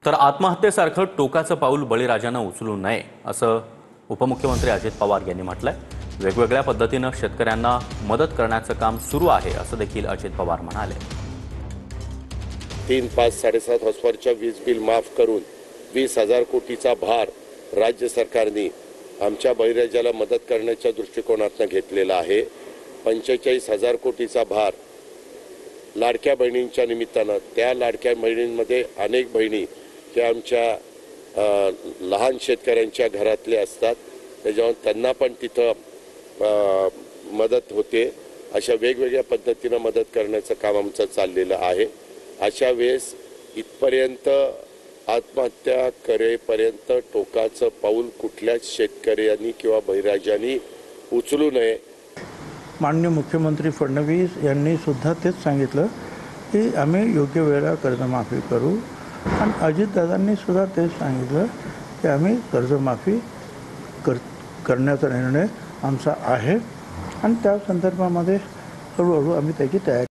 तर आत्महत्येसारखं टोकाचं पाऊल बळीराजानं उचलू नये असं उपमुख्यमंत्री अजित पवार यांनी म्हटलंय। वेगवेगळ्या पद्धतीनं शेतकऱ्यांना मदत करण्याचं काम सुरू आहे असं देखील अजित पवार म्हणाले। 3, 5, 7.5 हॉर्सवरच्या वीज बिल माफ करून 20,000 कोटीचा भार राज्य सरकारने आमच्या बळीराजाला मदत करण्याच्या दृष्टिकोनातून घेतलेला आहे। 45,000 कोटीचा भार लाडक्या बहिणींच्या निमित्तानं, त्या लाडक्या बहिणींमध्ये अनेक बहिणी त्या आमच्या लहान शेतकऱ्यांच्या घरातले असतात, त्याच्यामुळे त्यांना पण तिथं मदत होते। अशा वेगवेगळ्या पद्धतीनं मदत करण्याचं काम आमचं चाललेलं आहे। अशा वेळेस इथपर्यंत आत्महत्या करेपर्यंत टोकाचं पाऊल कुठल्याच शेतकऱ्यांनी किंवा बळीराजांनी उचलू नये। माननीय मुख्यमंत्री फडणवीस यांनी सुद्धा तेच सांगितलं की आम्ही योग्य वेळेला कर्जमाफी करू, आणि अजितदादांनी सुद्धा तेच सांगितलं की आम्ही कर्जमाफी करण्याचा निर्णय आमचा आहे, आणि त्या संदर्भामध्ये हळूहळू आम्ही त्याची तयारी